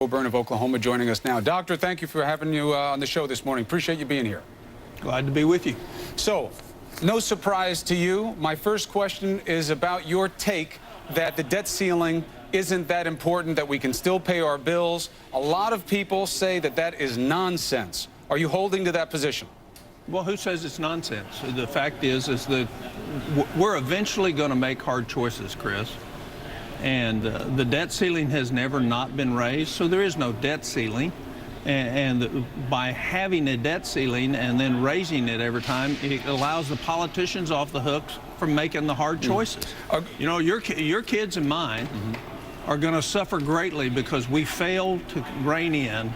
Coburn of Oklahoma joining us now. Doctor, thank you for having you on the show this morning. Appreciate you being here. Glad to be with you. So, no surprise to you, my first question is about your take that the debt ceiling isn't that important, that we can still pay our bills. A lot of people say that that is nonsense. Are you holding to that position? Well, who says it's nonsense? The fact is that we're eventually going to make hard choices, Chris. And the debt ceiling has never not been raised, so there is no debt ceiling. And by having a debt ceiling and then raising it every time, it allows the politicians off the hooks from making the hard choices. You know, your kids and mine are going to suffer greatly because we failed to rein in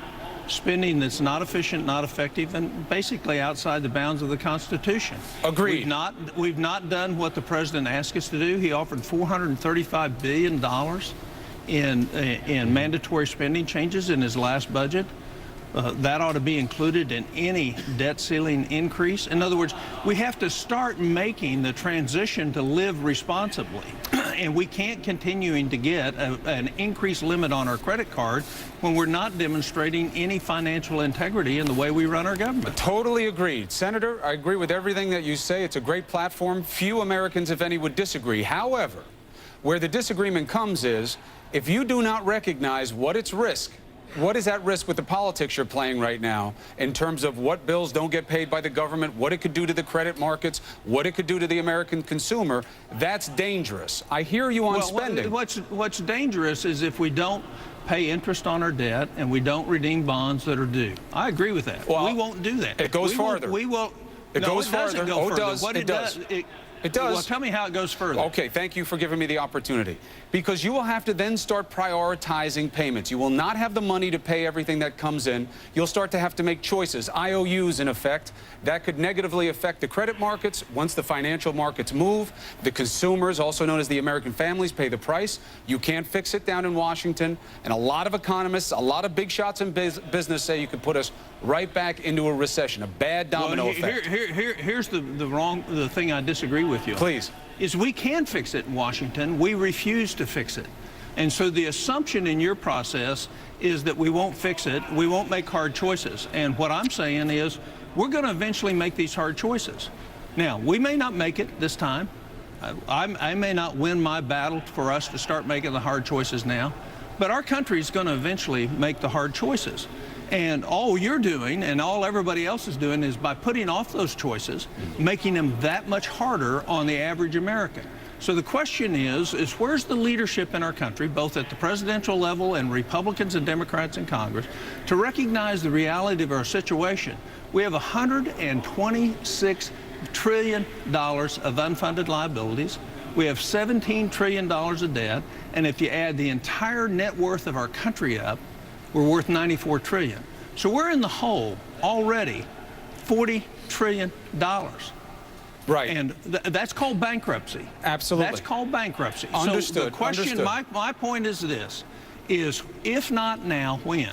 spending that's not efficient, not effective, and basically outside the bounds of the Constitution. Agreed. We've not done what the president asked us to do. He offered $435 billion in mandatory spending changes in his last budget. That ought to be included in any debt ceiling increase. In other words, we have to start making the transition to live responsibly. And we can't continuing to get an increased limit on our credit card when we're not demonstrating any financial integrity in the way we run our government. Totally agreed. Senator, I agree with everything that you say. It's a great platform. Few Americans, if any, would disagree. However, where the disagreement comes is if you do not recognize what its risk, what is at risk with the politics you're playing right now in terms of what bills don't get paid by the government, what it could do to the credit markets, what it could do to the American consumer, that's dangerous. I hear you on spending. What's dangerous is if we don't pay interest on our debt and we don't redeem bonds that are due. I agree with that. Well, we won't do that. It goes farther. We will. It goes farther. Go further. It does. What it does. It does. Well, tell me how it goes further. Okay, thank you for giving me the opportunity. Because you will have to then start prioritizing payments. You will not have the money to pay everything that comes in. You'll start to have to make choices, IOUs in effect. That could negatively affect the credit markets. Once the financial markets move, the consumers, also known as the American families, pay the price. You can't fix it down in Washington. And a lot of economists, a lot of big shots in business say you could put us right back into a recession, a bad domino effect. Here's the thing I disagree with you. Please. Is we can fix it in Washington. We refuse to fix it. And so the assumption in your process is that we won't fix it, we won't make hard choices. And what I'm saying is we're going to eventually make these hard choices. Now, we may not make it this time. I may not win my battle for us to start making the hard choices now, but our country is going to eventually make the hard choices. And all you're doing and all everybody else is doing is by putting off those choices, making them that much harder on the average American. So the question is where's the leadership in our country, both at the presidential level and Republicans and Democrats in Congress, to recognize the reality of our situation? We have $126 trillion of unfunded liabilities. We have $17 trillion of debt. And if you add the entire net worth of our country up, we're worth $94 trillion. So we're in the hole already, $40 trillion. Right. And that's called bankruptcy. Absolutely. That's called bankruptcy. Understood. So the question, my point is this, is if not now, when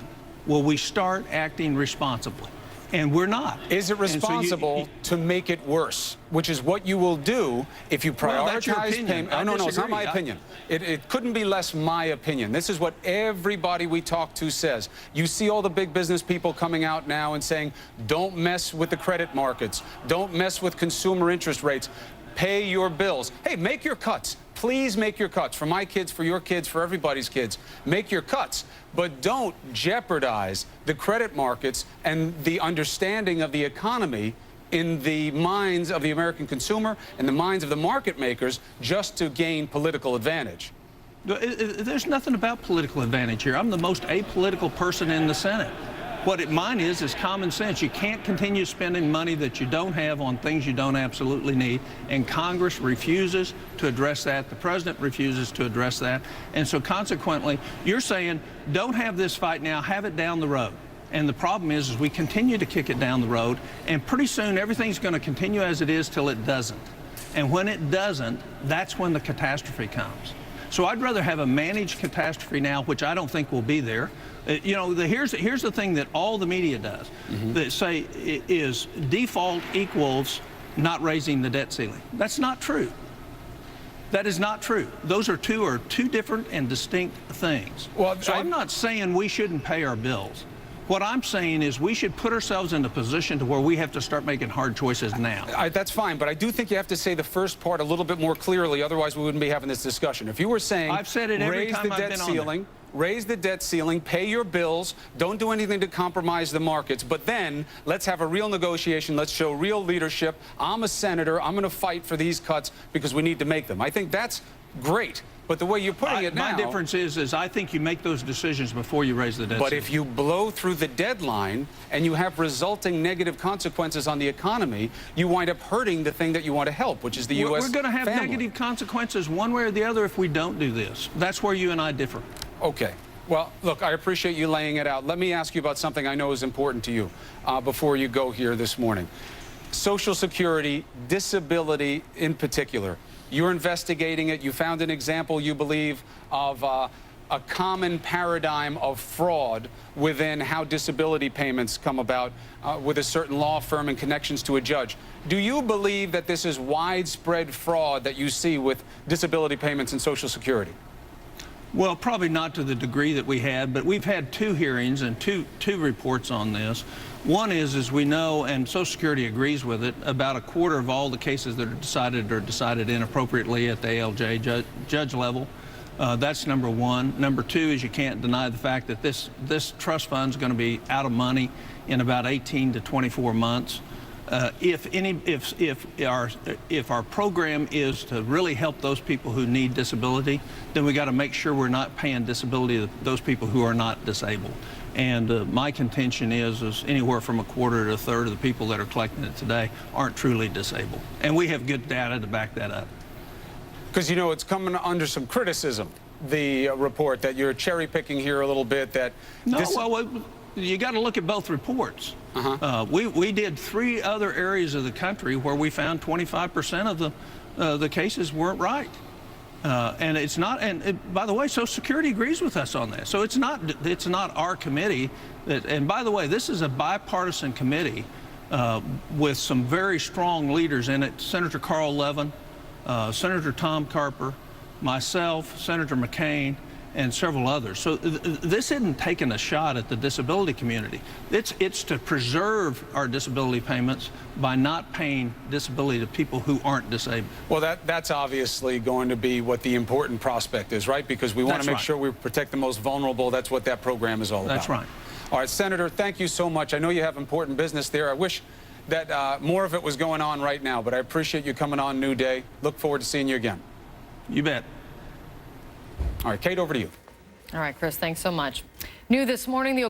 will we start acting responsibly? And we're not. Is it responsible to make it worse, which is what you will do if you prioritize payment? No, it's not my opinion. It couldn't be less my opinion. This is what everybody we talk to says. You see all the big business people coming out now and saying, don't mess with the credit markets. Don't mess with consumer interest rates. Pay your bills. Hey, make your cuts. Please make your cuts for my kids, for your kids, for everybody's kids. Make your cuts, but don't jeopardize the credit markets and the understanding of the economy in the minds of the American consumer and the minds of the market makers just to gain political advantage. There's nothing about political advantage here. I'm the most apolitical person in the Senate. Mine is common sense. You can't continue spending money that you don't have on things you don't absolutely need, and Congress refuses to address that. The president refuses to address that. And so consequently, you're saying, don't have this fight now, have it down the road. And the problem is we continue to kick it down the road, and pretty soon everything's going to continue as it is till it doesn't. And when it doesn't, that's when the catastrophe comes. So I'd rather have a managed catastrophe now, which I don't think will be there. You know, here's the thing that all the media does. That say is default equals not raising the debt ceiling. That's not true. That is not true. Those are two different and distinct things. Well, so I'm not saying we shouldn't pay our bills. What I'm saying is we should put ourselves in a position to where we have to start making hard choices now. That's fine, but I do think you have to say the first part a little bit more clearly, otherwise we wouldn't be having this discussion. If you were saying, I've said it every time I've been on there. Raise the debt ceiling, pay your bills, don't do anything to compromise the markets, but then let's have a real negotiation, let's show real leadership. I'm a senator, I'm going to fight for these cuts because we need to make them. I think that's great. But the way you're putting it now... My difference is I think you make those decisions before you raise the debt But ceiling. if you blow through the deadline and you have resulting negative consequences on the economy, you wind up hurting the thing that you want to help, which is the U.S. We're going to have family. negative consequences one way or the other if we don't do this. That's where you and I differ. Okay. Well, look, I appreciate you laying it out. Let me ask you about something I know is important to you before you go here this morning. Social Security, disability in particular. You're investigating it. You found an example, you believe, of a common paradigm of fraud within how disability payments come about with a certain law firm and connections to a judge. Do you believe that this is widespread fraud that you see with disability payments and Social Security? Well, probably not to the degree that we had, but we've had two hearings and two reports on this. One is, as we know, and Social Security agrees with it, about a quarter of all the cases that are decided inappropriately at the ALJ judge level. That's number one. Number two is you can't deny the fact that this trust fund is going to be out of money in about 18 to 24 months. If our program is to really help those people who need disability, then we got to make sure we're not paying disability to those people who are not disabled. And my contention is anywhere from a quarter to a third of the people that are collecting it today aren't truly disabled. And we have good data to back that up. Because, you know, it's coming under some criticism, the report, that you're cherry picking here a little bit. That well, you got to look at both reports. We did 3 other areas of the country where we found 25% of the cases weren't right. And it's not, and by the way, Social Security agrees with us on that. So it's not our committee. And by the way, this is a bipartisan committee with some very strong leaders in it. Senator Carl Levin, Senator Tom Carper, myself, Senator McCain, and several others. So this isn't taking a shot at the disability community. It's to preserve our disability payments by not paying disability to people who aren't disabled. Well, that's obviously going to be what the important prospect is, right? Because we want to make sure we protect the most vulnerable. That's what that program is all about. That's right. All right, Senator, thank you so much. I know you have important business there. I wish that more of it was going on right now, but I appreciate you coming on New Day. Look forward to seeing you again. You bet. All right, Kate, over to you. All right, Chris, thanks so much. New this morning, the